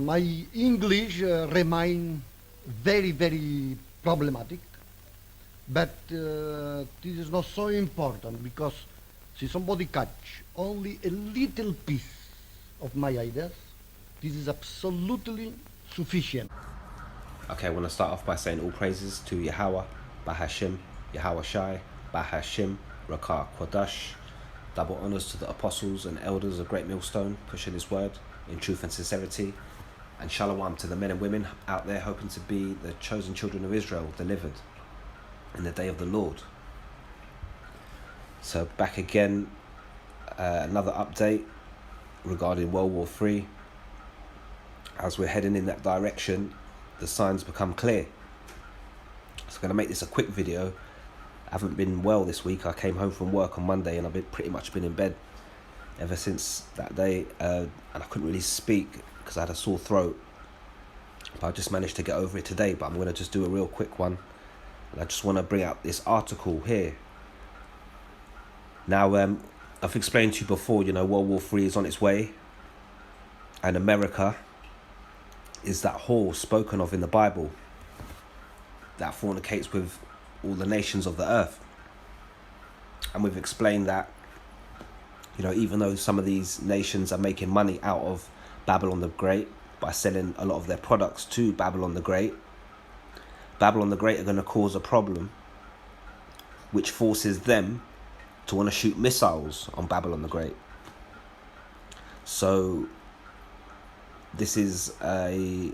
My English remain very, very problematic, but this is not so important because si somebody catch only a little piece of my ideas, this is absolutely sufficient. Okay, I want to start off by saying all praises to Yahweh, Bahashim, Yahweh Shai, Bahashim, Rakah Kwadash. Double honors to the apostles and elders of Great Millstone, pushing his word in truth and sincerity. And shalom to the men and women out there hoping to be the chosen children of Israel delivered in the day of the Lord. So back again, another update regarding World War III. As we're heading in that direction, the signs become clear. So I'm going to make this a quick video. I haven't been well this week. I came home from work on Monday and I've pretty much been in bed ever since that day, and I couldn't really speak because I had a sore throat, but I just managed to get over it today. But I'm going to just do a real quick one, and I just want to bring out this article here. Now, I've explained to you before, World War III is on its way, and America is that whore spoken of in the Bible that fornicates with all the nations of the earth. And we've explained that, even though some of these nations are making money out of Babylon the Great by selling a lot of their products to Babylon the Great, Babylon the Great are going to cause a problem which forces them to want to shoot missiles on Babylon the Great. So this is a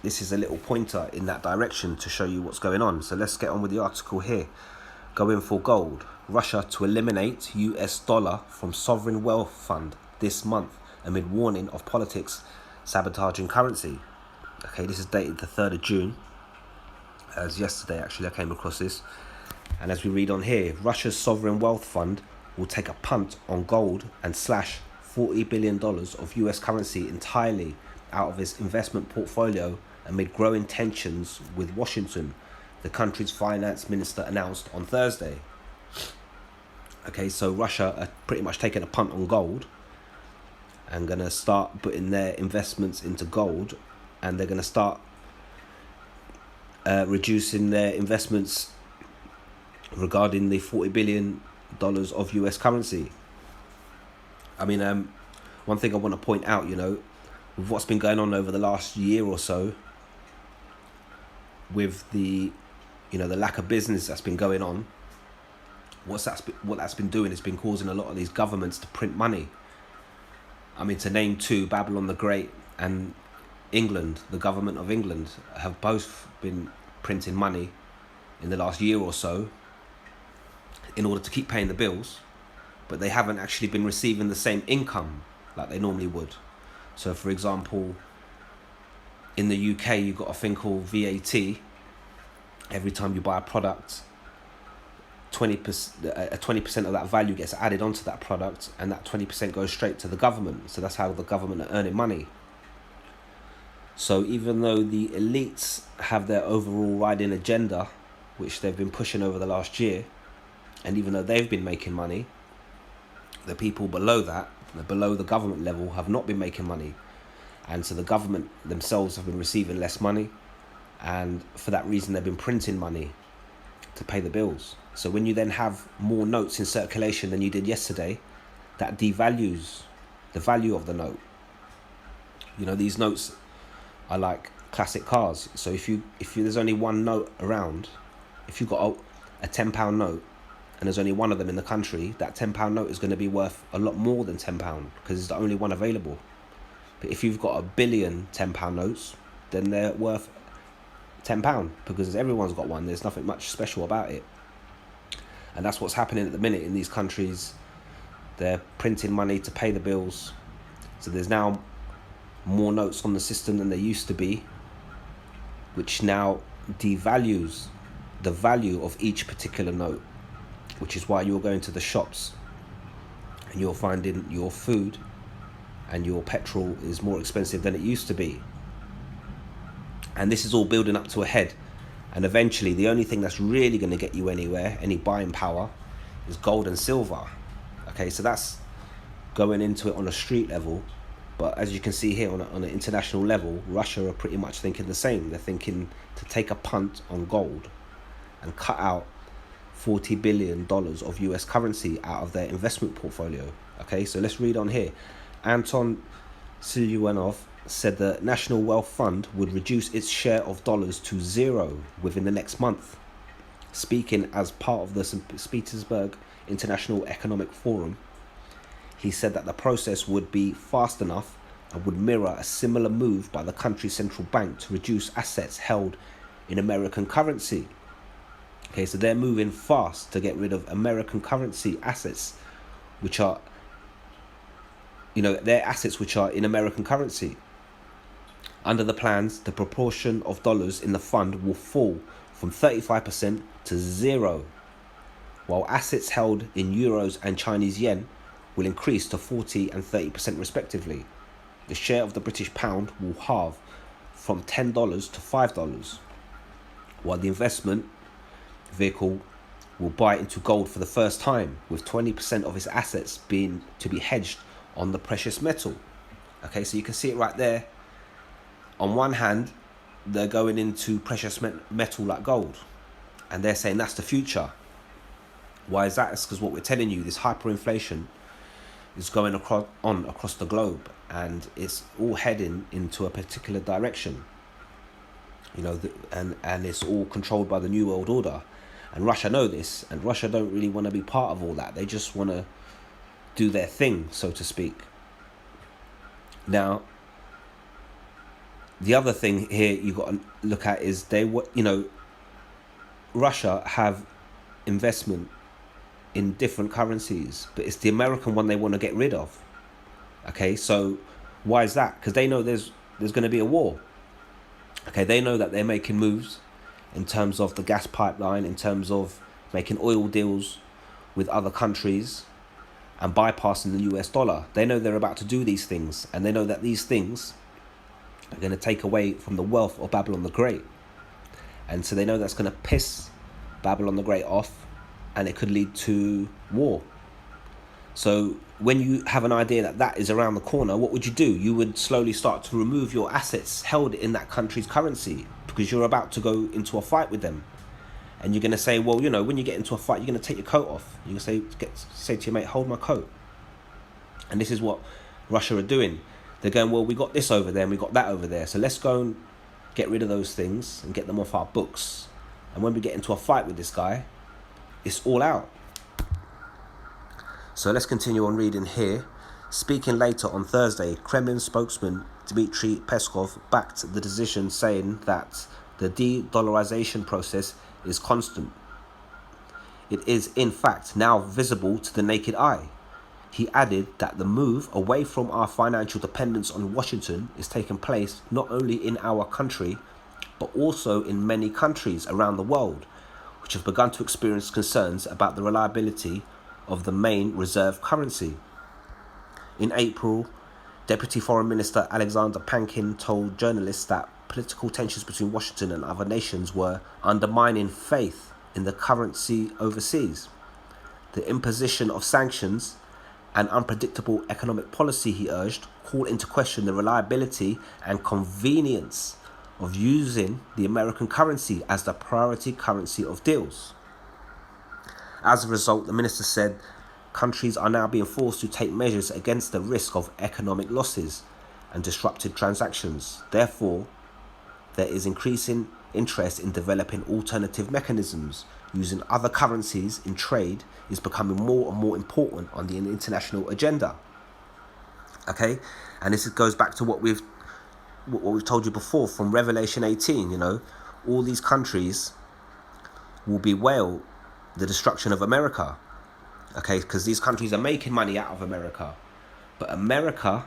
little pointer in that direction to show you what's going on. So let's get on with the article here. Going for gold. Russia to eliminate US dollar from sovereign wealth fund this month amid warning of politics sabotaging currency. Okay, this is dated the 3rd of June. As yesterday, actually, I came across this. And as we read on here, Russia's sovereign wealth fund will take a punt on gold and slash $40 billion of US currency entirely out of its investment portfolio amid growing tensions with Washington, the country's finance minister announced on Thursday. Okay, so Russia are pretty much taking a punt on gold and going to start putting their investments into gold, and they're going to start reducing their investments regarding the $40 billion of US currency. I mean, one thing I want to point out, with what's been going on over the last year or so, with the, the lack of business that's been going on, what that's been doing is been causing a lot of these governments to print money. I mean, to name two, Babylon the Great and England, the government of England, have both been printing money in the last year or so in order to keep paying the bills, but they haven't actually been receiving the same income like they normally would. So, for example, in the UK, you've got a thing called VAT. Every time you buy a product, 20% of that value gets added onto that product, and that 20% goes straight to the government. So that's how the government are earning money. So even though the elites have their overall riding agenda, which they've been pushing over the last year, and even though they've been making money, the people below that, below the government level, have not been making money. And so the government themselves have been receiving less money, and for that reason they've been printing money to pay the bills. So when you then have more notes in circulation than you did yesterday, that devalues the value of the note. These notes are like classic cars. So if there's only one note around, if you've got a £10 note and there's only one of them in the country, that £10 note is going to be worth a lot more than £10 because it's the only one available. But if you've got a billion £10 notes, then they're worth £10 because everyone's got one. There's nothing much special about it. And that's what's happening at the minute in these countries. They're printing money to pay the bills. So there's now more notes on the system than there used to be, which now devalues the value of each particular note, which is why you're going to the shops and you're finding your food and your petrol is more expensive than it used to be. And this is all building up to a head. And eventually, the only thing that's really going to get you anywhere, any buying power, is gold and silver. Okay, so that's going into it on a street level. But as you can see here on an international level, Russia are pretty much thinking the same. They're thinking to take a punt on gold and cut out $40 billion of US currency out of their investment portfolio. Okay, so let's read on here. Anton Siluanov said the National Wealth Fund would reduce its share of dollars to zero within the next month. Speaking as part of the St. Petersburg International Economic Forum, he said that the process would be fast enough and would mirror a similar move by the country's central bank to reduce assets held in American currency. Okay, so they're moving fast to get rid of American currency assets, which are, their assets which are in American currency. Under the plans, the proportion of dollars in the fund will fall from 35% to zero, while assets held in euros and Chinese yen will increase to 40 and 30% respectively. The share of the British pound will halve from $10 to $5, while the investment vehicle will buy into gold for the first time, with 20% of its assets being to be hedged on the precious metal. Okay, so you can see it right there. On one hand, they're going into precious metal like gold, and they're saying that's the future. Why is that? It's because what we're telling you, this hyperinflation is going across the globe, and it's all heading into a particular direction. And it's all controlled by the New World Order, and Russia know this, and Russia don't really want to be part of all that. They just want to do their thing, so to speak. Now, the other thing here you got to look at is Russia have investment in different currencies, but it's the American one they want to get rid of. Okay, so why is that? Because they know there's going to be a war. Okay, they know that they're making moves in terms of the gas pipeline, in terms of making oil deals with other countries and bypassing the US dollar. They know they're about to do these things, and they know that these things are going to take away from the wealth of Babylon the Great. And so they know that's going to piss Babylon the Great off, and it could lead to war. So when you have an idea that that is around the corner, what would you do? You would slowly start to remove your assets held in that country's currency, because you're about to go into a fight with them. And you're going to say, well, when you get into a fight, you're going to take your coat off. You're going to say to your mate, hold my coat. And this is what Russia are doing. They're going, well, we got this over there and we got that over there. So let's go and get rid of those things and get them off our books. And when we get into a fight with this guy, it's all out. So let's continue on reading here. Speaking later on Thursday, Kremlin spokesman Dmitry Peskov backed the decision, saying that the de-dollarization process is constant. It is, in fact, now visible to the naked eye. He added that the move away from our financial dependence on Washington is taking place not only in our country, but also in many countries around the world, which have begun to experience concerns about the reliability of the main reserve currency. In April, Deputy Foreign Minister Alexander Pankin told journalists that political tensions between Washington and other nations were undermining faith in the currency overseas. The imposition of sanctions and unpredictable economic policy, he urged, call into question the reliability and convenience of using the American currency as the priority currency of deals. As a result, the minister said countries are now being forced to take measures against the risk of economic losses and disrupted transactions. Therefore, there is increasing interest in developing alternative mechanisms. Using other currencies in trade is becoming more and more important on the international agenda. Okay, and this goes back to what we've told you before from Revelation 18. All these countries will bewail the destruction of America. Okay, because these countries are making money out of America, but America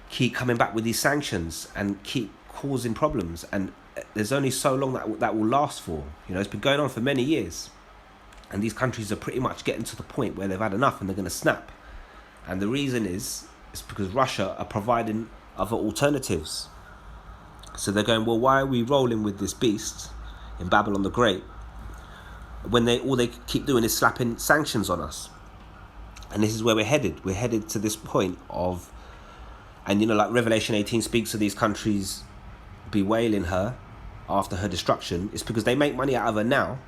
keep coming back with these sanctions and keep causing problems, and there's only so long that will last for. It's been going on for many years, and these countries are pretty much getting to the point where they've had enough and they're going to snap. And the reason is because Russia are providing other alternatives. So they're going, well, why are we rolling with this beast in Babylon the Great when all they keep doing is slapping sanctions on us? And this is where we're headed. We're headed to this point of And, you know, like Revelation 18 speaks of these countries bewailing her after her destruction. It's because they make money out of her now,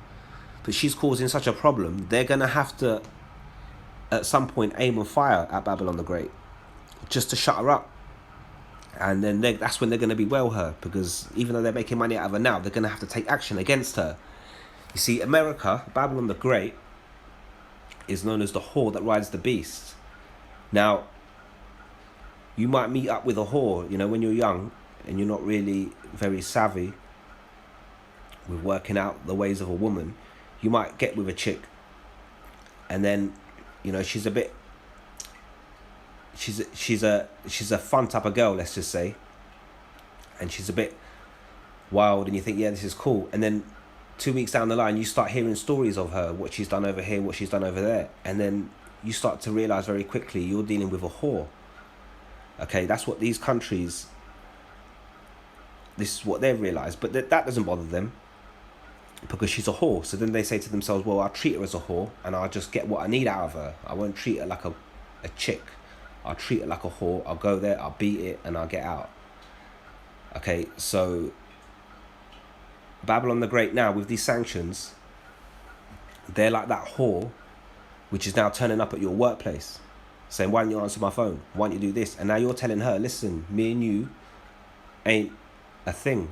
but she's causing such a problem. They're going to have to, at some point, aim and fire at Babylon the Great just to shut her up. And then that's when they're going to bewail her, because even though they're making money out of her now, they're going to have to take action against her. You see, America, Babylon the Great, is known as the whore that rides the beast. Now, you might meet up with a whore, you know, when you're young and you're not really very savvy with working out the ways of a woman. You might get with a chick and then, you know, she's a fun type of girl, let's just say, and she's a bit wild, and you think, yeah, this is cool, and then 2 weeks down the line you start hearing stories of her, what she's done over here, what she's done over there, and then you start to realize very quickly you're dealing with a whore. Okay, that's what these countries, this is what they've realized, but that doesn't bother them, because she's a whore. So then they say to themselves, well, I'll treat her as a whore and I'll just get what I need out of her. I won't treat her like a chick. I'll treat it like a whore. I'll go there, I'll beat it, and I'll get out. Okay, so Babylon the Great now, with these sanctions, they're like that whore, which is now turning up at your workplace, saying, why don't you answer my phone? Why don't you do this? And now you're telling her, listen, me and you ain't a thing.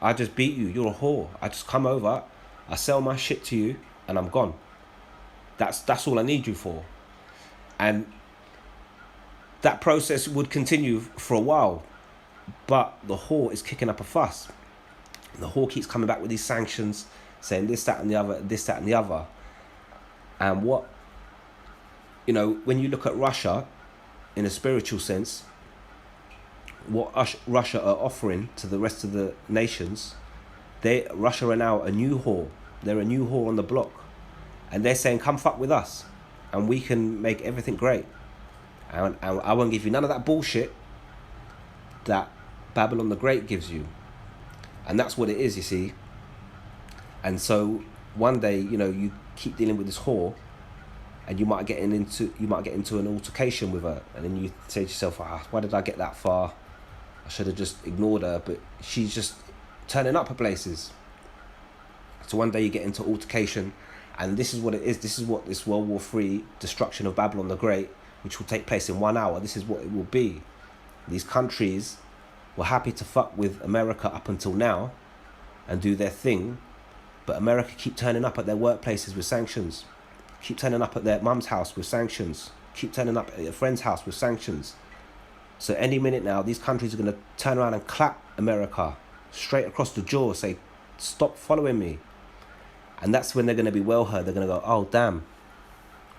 I just beat you. You're a whore. I just come over, I sell my shit to you, and I'm gone. That's all I need you for. And that process would continue for a while, but the whore is kicking up a fuss. The whore keeps coming back with these sanctions, saying this, that, and the other, this, that, and the other. And what, you know, when you look at Russia, in a spiritual sense, what Russia are offering to the rest of the nations, Russia are now a new whore. They're a new whore on the block. And they're saying, come fuck with us, and we can make everything great. And I won't give you none of that bullshit that Babylon the Great gives you. And that's what it is, you see. And so one day, you know, you keep dealing with this whore, and you might get into an altercation with her, and then you say to yourself, why did I get that far? I should have just ignored her. But she's just turning up at places. So one day you get into altercation, and this is what it is. This is what this World War III destruction of Babylon the Great, which will take place in 1 hour, this is what it will be. These countries were happy to fuck with America up until now and do their thing, but America keep turning up at their workplaces with sanctions, keep turning up at their mum's house with sanctions, keep turning up at a friend's house with sanctions. So any minute now, these countries are going to turn around and clap America straight across the jaw, say, stop following me. And that's when they're going to bewail her. They're going to go, oh, damn,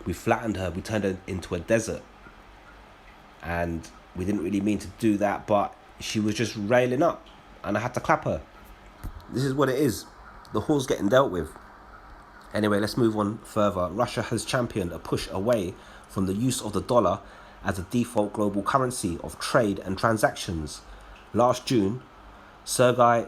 we flattened her, we turned her into a desert. And we didn't really mean to do that, but she was just railing up, and I had to clap her. This is what it is. The whore's getting dealt with. Anyway, let's move on further. Russia has championed a push away from the use of the dollar as a default global currency of trade and transactions. Last June, Sergei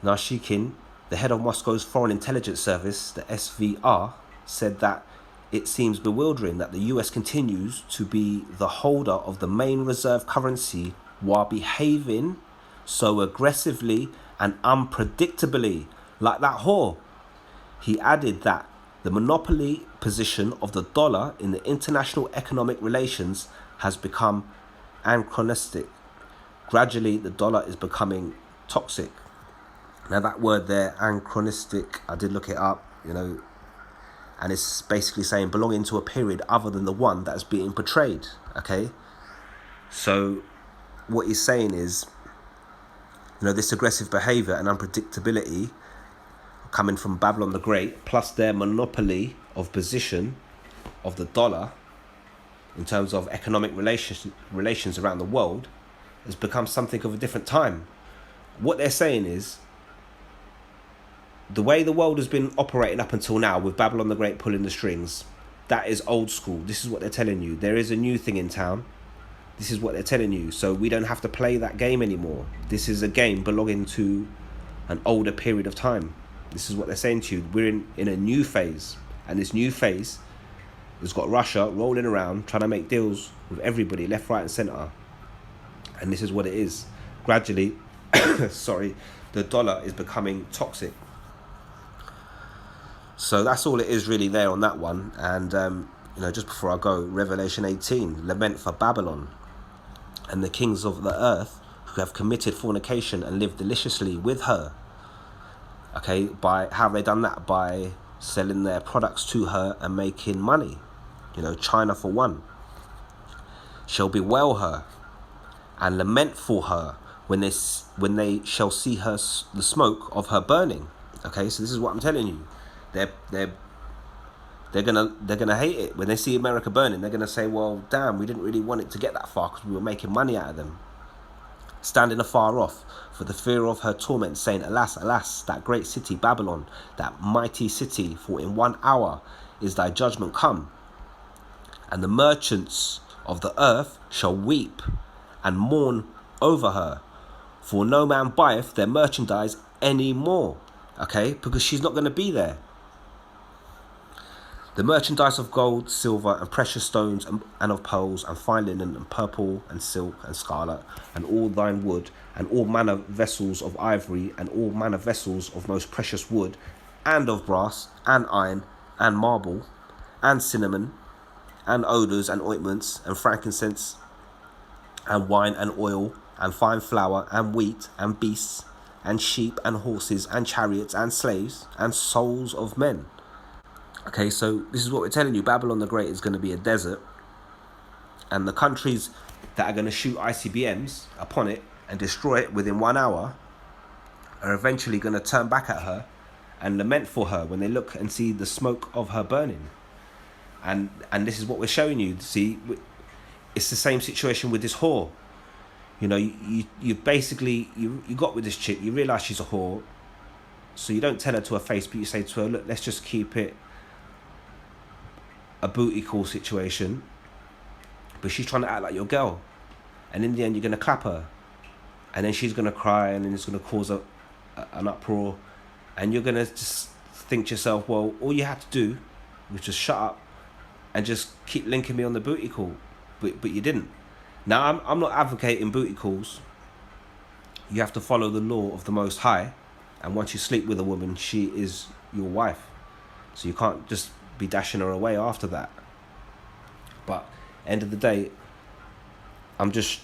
Narshikin, the head of Moscow's Foreign Intelligence Service, the SVR, said that it seems bewildering that the US continues to be the holder of the main reserve currency while behaving so aggressively and unpredictably like that whore. He added that the monopoly position of the dollar in the international economic relations has become anachronistic. Gradually, the dollar is becoming toxic. Now that word there, anachronistic, I did look it up, you know, and it's basically saying belonging to a period other than the one that is being portrayed, okay? So what he's saying is, you know, this aggressive behavior and unpredictability coming from Babylon the Great, plus their monopoly of position of the dollar in terms of economic relations around the world, has become something of a different time. What they're saying is, the way the world has been operating up until now, with Babylon the Great pulling the strings, that is old school. This is what they're telling you. There is a new thing in town. This is what they're telling you. So we don't have to play that game anymore. This is a game belonging to an older period of time. This is what they're saying to you. We're in a new phase. And this new phase has got Russia rolling around, trying to make deals with everybody, left, right, and centre. And this is what it is. Gradually, sorry, the dollar is becoming toxic. So that's all it is really there on that one. And, just before I go, Revelation 18, lament for Babylon and the kings of the earth who have committed fornication and lived deliciously with her. Okay, by how have they done that? By selling their products to her and making money. China for one. Shall bewail her and lament for her when they shall see her the smoke of her burning. Okay, so this is what I'm telling you. They're gonna hate it when they see America burning. They're gonna say, well, damn, we didn't really want it to get that far because we were making money out of them. Standing afar off for the fear of her torment, saying, alas, alas, that great city Babylon, that mighty city, for in 1 hour is thy judgment come. And the merchants of the earth shall weep and mourn over her, for no man buyeth their merchandise any more. Okay, because she's not going to be there. The merchandise of gold, silver, and precious stones, and of pearls, and fine linen, and purple, and silk, and scarlet, and all thine wood, and all manner vessels of ivory, and all manner vessels of most precious wood, and of brass, and iron, and marble, and cinnamon, and odours, and ointments, and frankincense, and wine, and oil, and fine flour, and wheat, and beasts, and sheep, and horses, and chariots, and slaves, and souls of men. Okay, so this is what we're telling you. Babylon the Great is going to be a desert. And the countries that are going to shoot ICBMs upon it and destroy it within 1 hour are eventually going to turn back at her and lament for her when they look and see the smoke of her burning. And this is what we're showing you. See, it's the same situation with this whore. You basically, you got with this chick, you realise she's a whore. So you don't tell her to her face, but you say to her, look, let's just keep it a booty call situation, but she's trying to act like your girl, and in the end you're going to clap her, and then she's going to cry, and then it's going to cause an uproar, and you're going to just think to yourself, well, all you had to do was just shut up and just keep linking me on the booty call, but you didn't. Now I'm not advocating booty calls. You have to follow the law of the Most High, and once you sleep with a woman, she is your wife, so you can't just be dashing her away after that. But end of the day, I'm just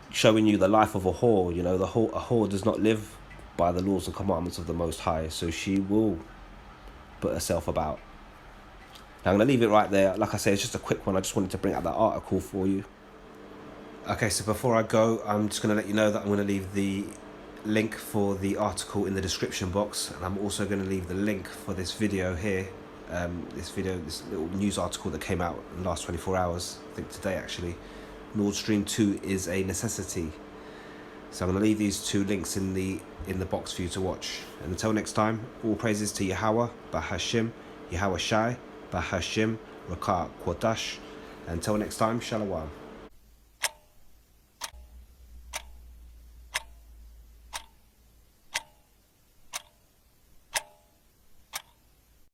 showing you the life of a whore. A whore does not live by the laws and commandments of the Most High, so she will put herself about. Now I'm going to leave it right there. Like I say, it's just a quick one. I just wanted to bring out that article for you. Okay, so before I go, I'm just going to let you know that I'm going to leave the link for the article in the description box, and I'm also going to leave the link for this video here. This little news article that came out in the last 24 hours, I think today actually. Nord Stream 2 is a necessity. So I'm going to leave these two links in the box for you to watch. And until next time, all praises to Yahweh, Bahashim, Yahweh Shai, Bahashim, Rakah Quadash. Until next time, Shalom.